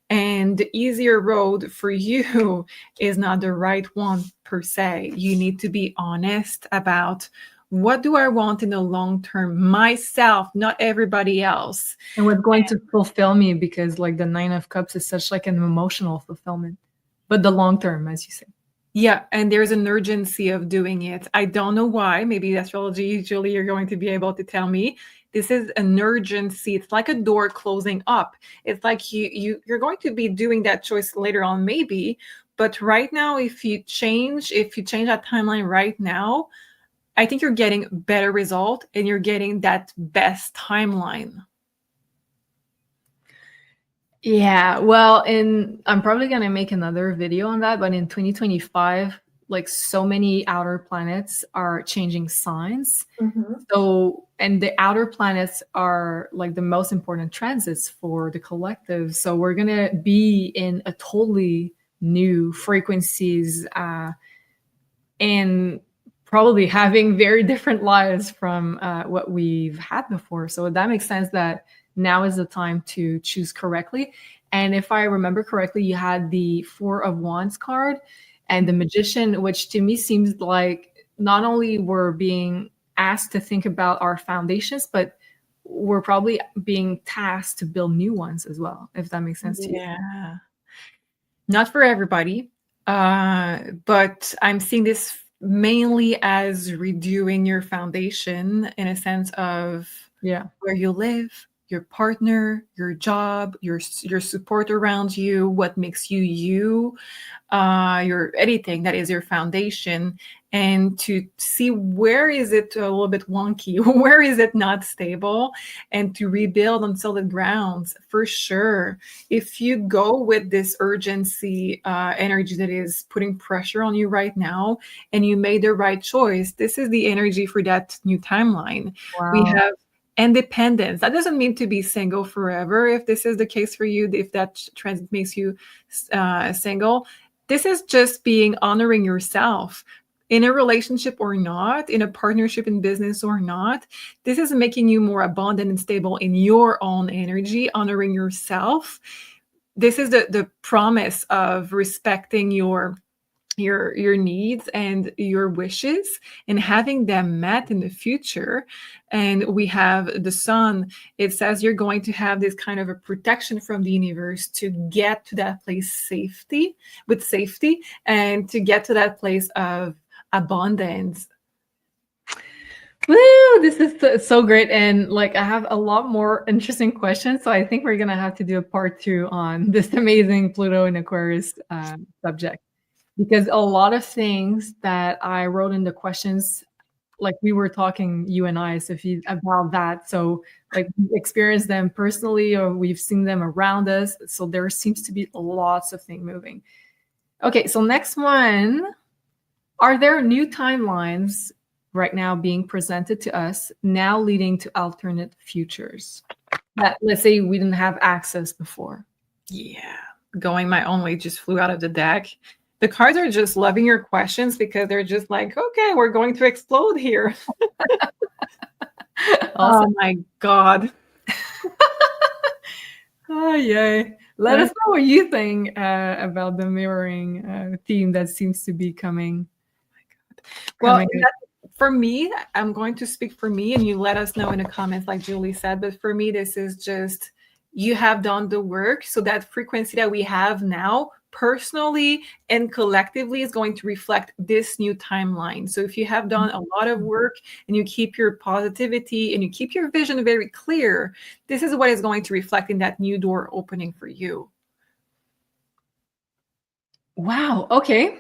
And the easier road for you is not the right one per se. You need to be honest about, what do I want in the long term? Myself, not everybody else. And what's going to fulfill me, because like the 9 of Cups is such like an emotional fulfillment, but the long term, as you say. Yeah, and there's an urgency of doing it. I don't know why. Maybe astrology, usually you're going to be able to tell me. This is an urgency. It's like a door closing up. It's like you're going to be doing that choice later on, maybe. But right now, if you change that timeline right now, I think you're getting better result and you're getting that best timeline. Yeah, well, I'm probably going to make another video on that, but in 2025, like so many outer planets are changing signs. So, and the outer planets are like the most important transits for the collective. So we're going to be in a totally new frequencies and probably having very different lives from what we've had before. So that makes sense that now is the time to choose correctly. And if I remember correctly, you had the 4 of Wands card and the Magician, which to me seems like not only we're being asked to think about our foundations, but we're probably being tasked to build new ones as well, if that makes sense to you. Yeah. Not for everybody, but I'm seeing this mainly as redoing your foundation in a sense of where you live, your partner, your job, your support around you, what makes you you, your anything that is your foundation, and to see where is it a little bit wonky, where is it not stable, and to rebuild on solid grounds for sure. If you go with this urgency energy that is putting pressure on you right now, and you made the right choice, this is the energy for that new timeline. Wow. We have independence. That doesn't mean to be single forever. If this is the case for you, if that transit makes you single, this is just being honoring yourself in a relationship or not, in a partnership, in business or not. This is making you more abundant and stable in your own energy, honoring yourself. This is the promise of respecting your your needs and your wishes and having them met in the future. And we have the sun. It says you're going to have this kind of a protection from the universe to get to that place with safety, and to get to that place of abundance. Woo, this is so great. And like, I have a lot more interesting questions. So I think we're going to have to do a part 2 on this amazing Pluto and Aquarius subject, because a lot of things that I wrote in the questions, like we were talking, you and I, Sophie, about that. So like we experienced them personally, or we've seen them around us. So there seems to be lots of things moving. Okay, so next one. Are there new timelines right now being presented to us now leading to alternate futures that, let's say, we didn't have access before? Yeah. Going my own way just flew out of the deck. The cards are just loving your questions because they're just like, okay, we're going to explode here. Awesome. Oh my God. Oh, yay. Let us know what you think about the mirroring theme that seems to be coming. Well, for me, I'm going to speak for me, and you let us know in the comments, like Julie said. But for me, this is just, you have done the work. So that frequency that we have now, personally and collectively, is going to reflect this new timeline. So if you have done a lot of work and you keep your positivity and you keep your vision very clear, this is what is going to reflect in that new door opening for you. Wow. Okay.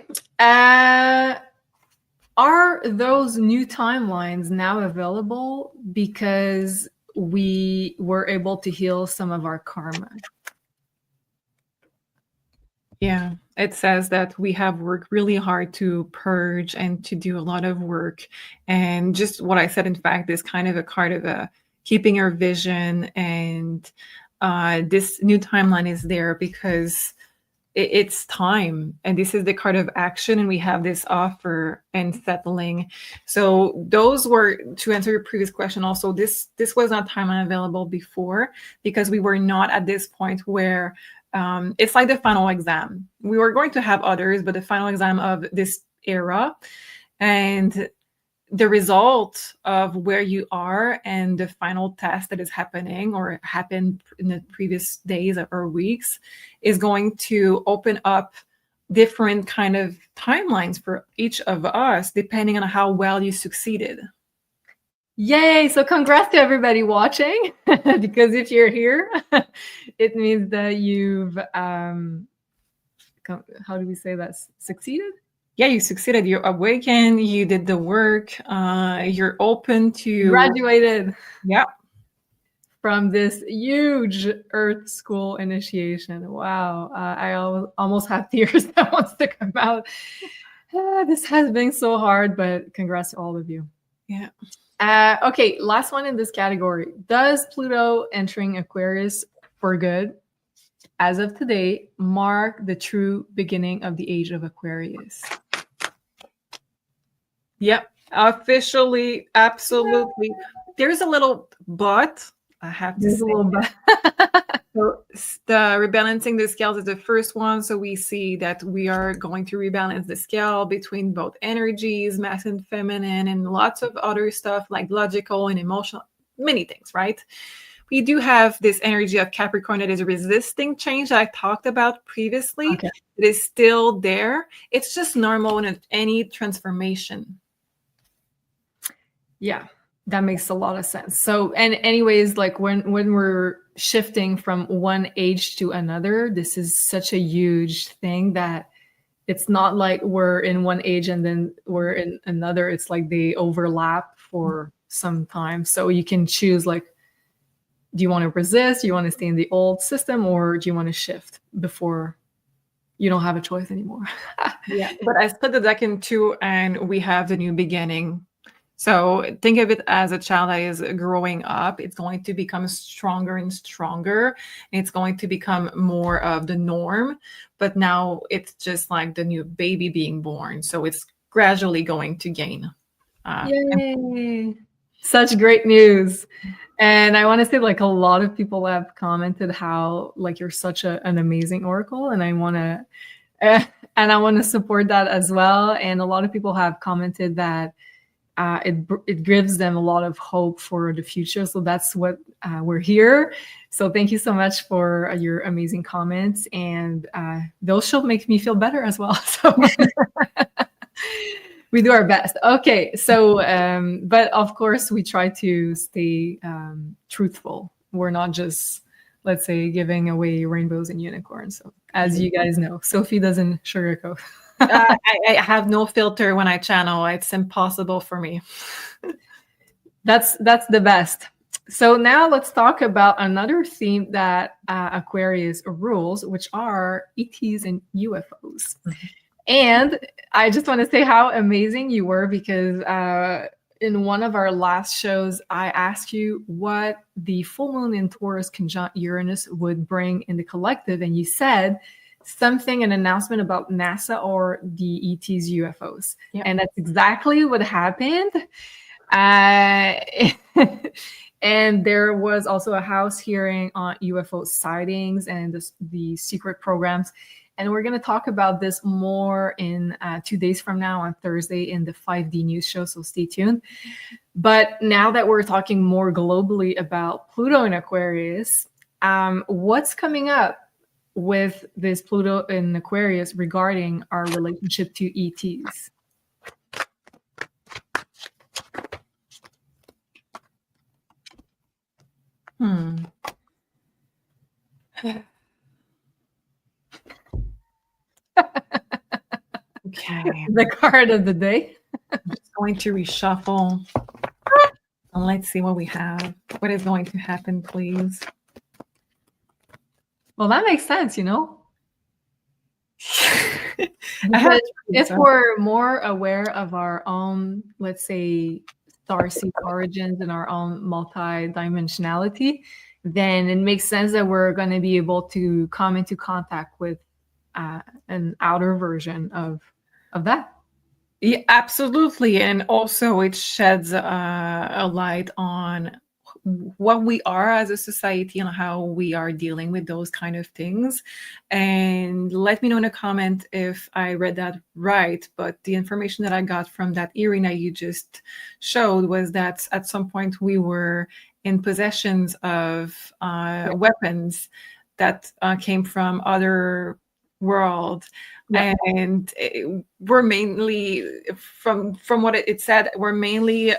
Are those new timelines now available because we were able to heal some of our karma? Yeah, it says that we have worked really hard to purge and to do a lot of work. And just what I said, in fact, is kind of a card of keeping our vision. And this new timeline is there because it's time, and this is the card of action, and we have this offer and settling. So those were, to answer your previous question also, this was not timeline available before because we were not at this point where it's like the final exam. We were going to have others, but the final exam of this era, and the result of where you are and the final test that is happening or happened in the previous days or weeks is going to open up different kind of timelines for each of us, depending on how well you succeeded. Yay! So congrats to everybody watching, because if you're here, it means that you've, how do we say that? Succeeded? Yeah, you succeeded. You awakened. You did the work. You're open to graduated. Yeah. From this huge Earth School initiation. Wow. I almost have tears that wants to come out. This has been so hard, but congrats to all of you. Yeah. Okay, last one in this category. Does Pluto entering Aquarius for good, as of today, mark the true beginning of the age of Aquarius? Yep, officially, absolutely. There's a little but, I have to say. A little but. So the rebalancing the scales is the first one. So we see that we are going to rebalance the scale between both energies, masculine and feminine, and lots of other stuff like logical and emotional, many things, right? We do have this energy of Capricorn that is resisting change that I talked about previously. Okay. It is still there. It's just normal in any transformation. Yeah, that makes a lot of sense. So, and anyways, like when we're shifting from one age to another, this is such a huge thing that it's not like we're in one age and then we're in another. It's like they overlap for some time. So you can choose, like, do you want to resist? Do you want to stay in the old system, or do you want to shift before you don't have a choice anymore? Yeah, but I split the deck in two, and we have the new beginning. So think of it as a child that is growing up. It's going to become stronger and stronger. And it's going to become more of the norm. But now it's just like the new baby being born. So it's gradually going to gain. Yay! Such great news. And I want to say, like, a lot of people have commented how, like, you're such an amazing oracle. And I want to And I want to support that as well. And a lot of people have commented that it gives them a lot of hope for the future. So that's what we're here. So thank you so much for your amazing comments. And those should make me feel better as well. So we do our best. Okay. So, but of course, we try to stay truthful. We're not just, let's say, giving away rainbows and unicorns. So as you guys know, Sophie doesn't sugarcoat. I have no filter when I channel. It's impossible for me. That's the best. So now let's talk about another theme that Aquarius rules, which are ETs and UFOs. Mm-hmm. And I just want to say how amazing you were, because in one of our last shows, I asked you what the full moon in Taurus conjunct Uranus would bring in the collective. And you said an announcement about NASA or the ETs UFOs. Yeah. And that's exactly what happened. And there was also a House hearing on UFO sightings and the secret programs. And we're going to talk about this more in 2 days from now on Thursday in the 5D News Show, so stay tuned. But now that we're talking more globally about Pluto in Aquarius, what's coming up with this Pluto in Aquarius regarding our relationship to ETs? Okay. The card of the day. I'm just going to reshuffle. And let's see what we have. What is going to happen, please? Well, that makes sense, you know? If we're more aware of our own, let's say, starseed origins and our own multi-dimensionality, then it makes sense that we're going to be able to come into contact with an outer version of that. Yeah, absolutely. And also it sheds a light on what we are as a society and how we are dealing with those kind of things. And let me know in a comment if I read that right. But the information that I got from that earring that you just showed was that at some point we were in possessions of weapons that came from other world. Yeah. And we're mainly, from what it said, we're mainly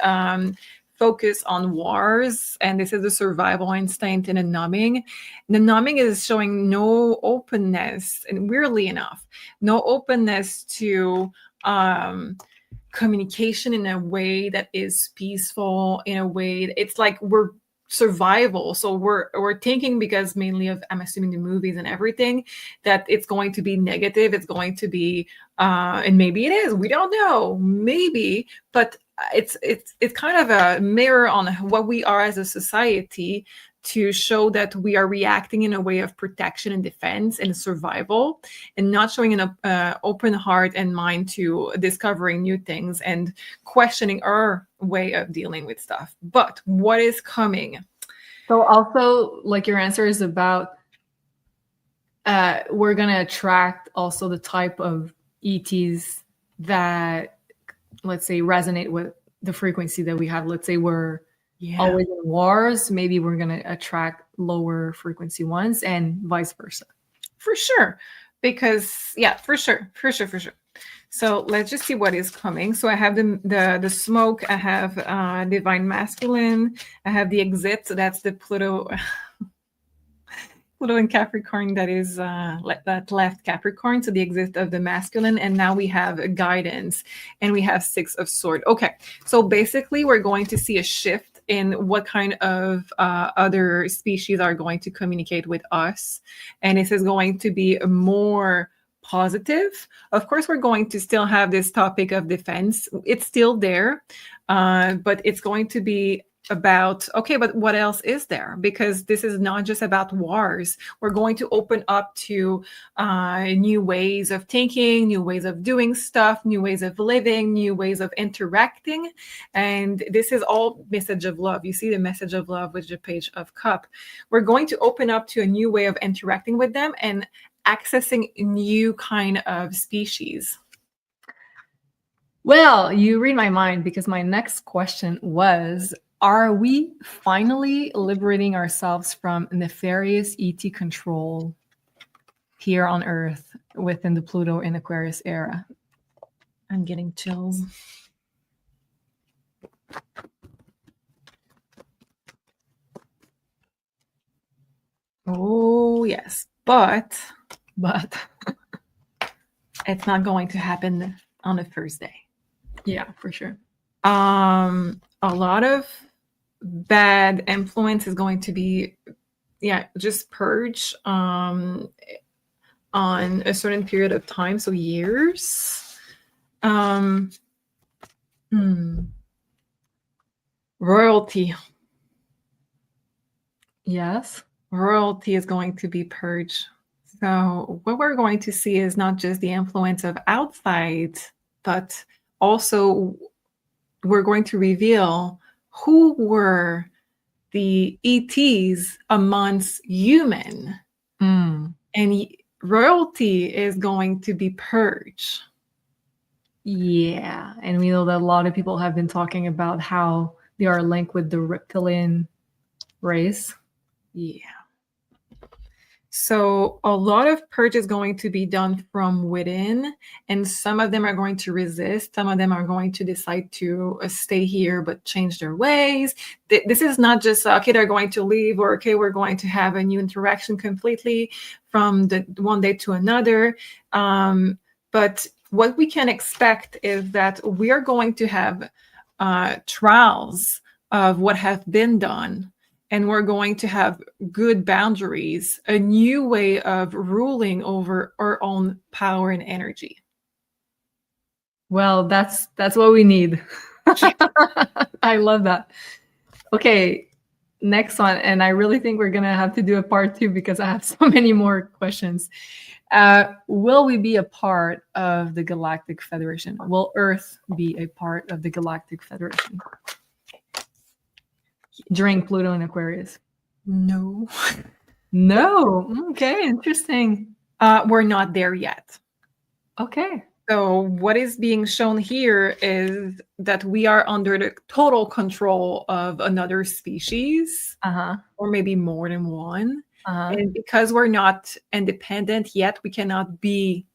focus on wars, and this is a survival instinct and a numbing. The numbing is showing no openness, and weirdly enough, no openness to communication in a way that is peaceful, in a way it's like we're survival. So we're thinking, because mainly of, I'm assuming, the movies and everything, that it's going to be negative, it's going to be and maybe it is, we don't know, maybe, but it's kind of a mirror on what we are as a society, to show that we are reacting in a way of protection and defense and survival, and not showing an open heart and mind to discovering new things and questioning our way of dealing with stuff. But what is coming? So also, like, your answer is about we're going to attract also the type of ETs that, let's say, resonate with the frequency that we have. Let's say we're always in wars, maybe we're going to attract lower frequency ones, and vice versa. For sure. Because for sure. So let's just see what is coming. So I have the smoke, I have divine masculine, I have the exit, so that's the Pluto in Capricorn, that is that left Capricorn, so the exit of the masculine. And now we have guidance, and we have 6 of Swords. Okay, so basically we're going to see a shift in what kind of other species are going to communicate with us, and this is going to be more positive. Of course, we're going to still have this topic of defense, it's still there, but it's going to be about, okay, but what else is there? Because this is not just about wars. We're going to open up to new ways of thinking, new ways of doing stuff, new ways of living, new ways of interacting. And this is all message of love. You see the message of love with the Page of Cup. We're going to open up to a new way of interacting with them. And accessing new kind of species? Well, you read my mind, because my next question was, are we finally liberating ourselves from nefarious ET control here on Earth within the Pluto and Aquarius era? I'm getting chills. Oh, yes. But it's not going to happen on the first day. Yeah, for sure. A lot of bad influence is going to be, just purge on a certain period of time, so years. Royalty. Yes. Royalty is going to be purged. So what we're going to see is not just the influence of outside, but also we're going to reveal who were the ETs amongst human. And royalty is going to be purged. Yeah. And we know that a lot of people have been talking about how they are linked with the reptilian race. Yeah. So a lot of purge is going to be done from within, and some of them are going to resist. Some of them are going to decide to stay here but change their ways. This is not just, okay, they're going to leave, or okay, we're going to have a new interaction completely from the one day to another. But what we can expect is that we are going to have trials of what have been done. And we're going to have good boundaries, a new way of ruling over our own power and energy. Well, that's what we need. I love that. Okay, next one. And I really think we're going to have to do a part 2, because I have so many more questions. Will we be a part of the Galactic Federation? Will Earth be a part of the Galactic Federation during Pluto and Aquarius? No. No. Okay, interesting. We're not there yet. Okay. So what is being shown here is that we are under the total control of another species, or maybe more than one. And because we're not independent yet, we cannot be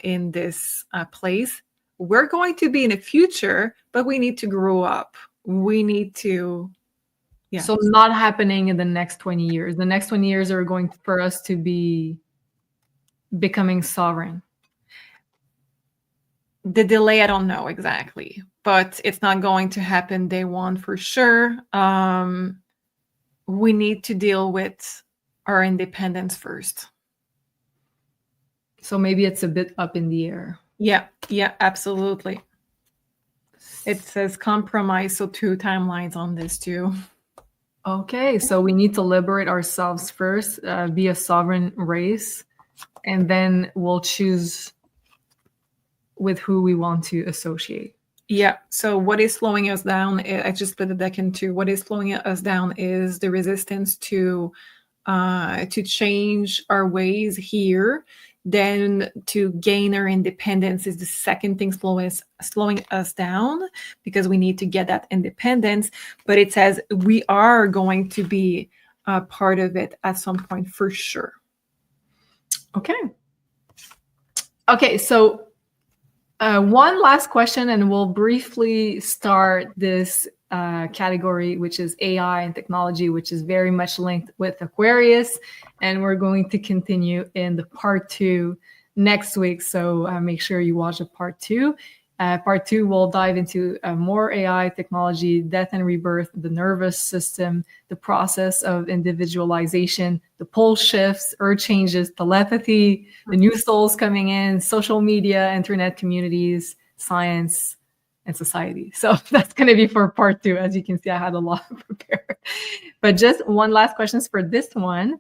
in this place. We're going to be in the future, but we need to grow up. We need to, So not happening in the next 20 years. The next 20 years are going for us to be becoming sovereign. The delay, I don't know exactly, but it's not going to happen day one for sure. We need to deal with our independence first. So maybe it's a bit up in the air. Yeah, absolutely. It says compromise, so 2 timelines on this too. Okay, so we need to liberate ourselves first, be a sovereign race, and then we'll choose with who we want to associate. Yeah, so what is slowing us down, I just split the deck in 2. What is slowing us down is the resistance to change our ways here. Then to gain our independence is the second thing slowing us down, because we need to get that independence. But it says we are going to be a part of it at some point for sure. Okay, so one last question, and we'll briefly start this category, which is AI and technology, which is very much linked with Aquarius. And we're going to continue in the part 2 next week. So make sure you watch the part 2. Part 2 will dive into more AI technology, death and rebirth, the nervous system, the process of individualization, the pole shifts, earth changes, telepathy, the new souls coming in, social media, internet communities, science, and society. So that's going to be for part 2. As you can see, I had a lot prepared. But just one last question for this one.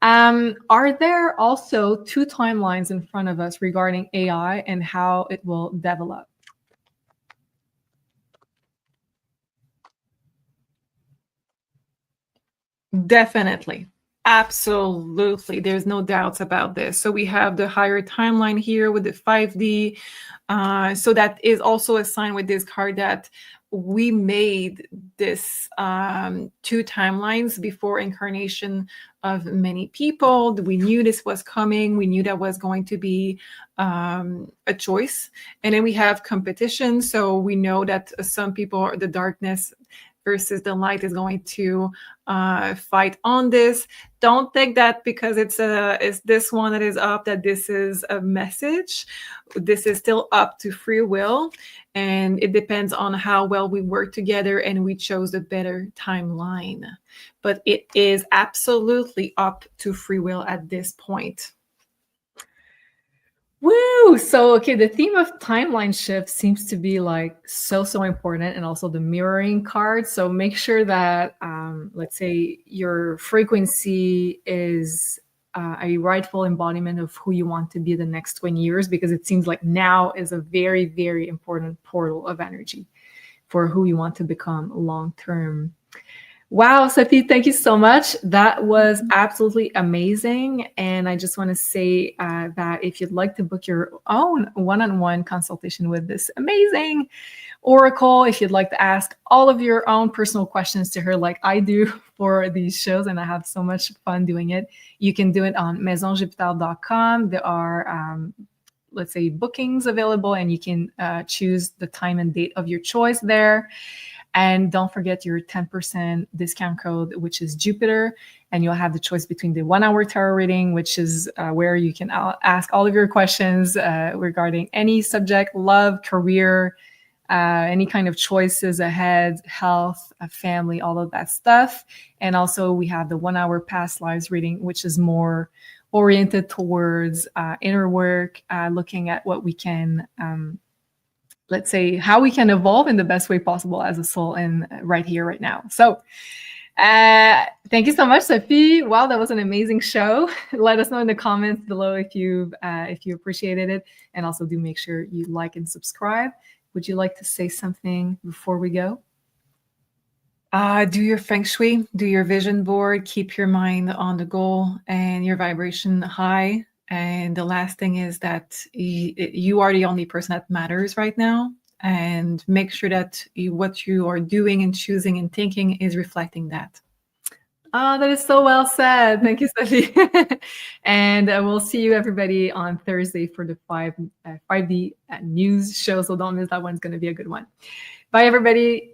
Are there also 2 timelines in front of us regarding AI and how it will develop? Definitely. Absolutely. There's no doubts about this. So we have the higher timeline here with the 5D. So that is also a sign with this card that we made this two timelines before incarnation of many people. We knew this was coming. We knew that was going to be a choice. And then we have competition. So we know that some people, the darkness versus the light, is going to fight on this. Don't think that because it's this one that is up that this is a message. This is still up to free will, and it depends on how well we work together and we chose a better timeline. But it is absolutely up to free will at this point. Woo! So, okay, the theme of timeline shift seems to be like so important, and also the mirroring card. So make sure that, let's say, your frequency is a rightful embodiment of who you want to be the next 20 years, because it seems like now is a very, very important portal of energy for who you want to become long term. Wow, Sophie, thank you so much. That was absolutely amazing. And I just want to say that if you'd like to book your own one-on-one consultation with this amazing oracle, if you'd like to ask all of your own personal questions to her like I do for these shows, and I have so much fun doing it, you can do it on maisonjupiter.com. There are let's say bookings available, and you can choose the time and date of your choice there. And don't forget your 10% discount code, which is Jupiter. And you'll have the choice between the 1 hour tarot reading, which is where you can ask all of your questions regarding any subject, love, career, any kind of choices ahead, health, family, all of that stuff. And also we have the 1 hour past lives reading, which is more oriented towards inner work, looking at what we can let's say how we can evolve in the best way possible as a soul and right here, right now. So thank you so much, Sophie. Wow, that was an amazing show. Let us know in the comments below if you appreciated it. And also do make sure you like and subscribe. Would you like to say something before we go? Do your feng shui, do your vision board, keep your mind on the goal and your vibration high. And the last thing is that you are the only person that matters right now. And make sure that what you are doing and choosing and thinking is reflecting that. Oh, that is so well said. Thank you, Sophie. And we'll see you, everybody, on Thursday for the 5D news show. So don't miss that one. It's going to be a good one. Bye, everybody.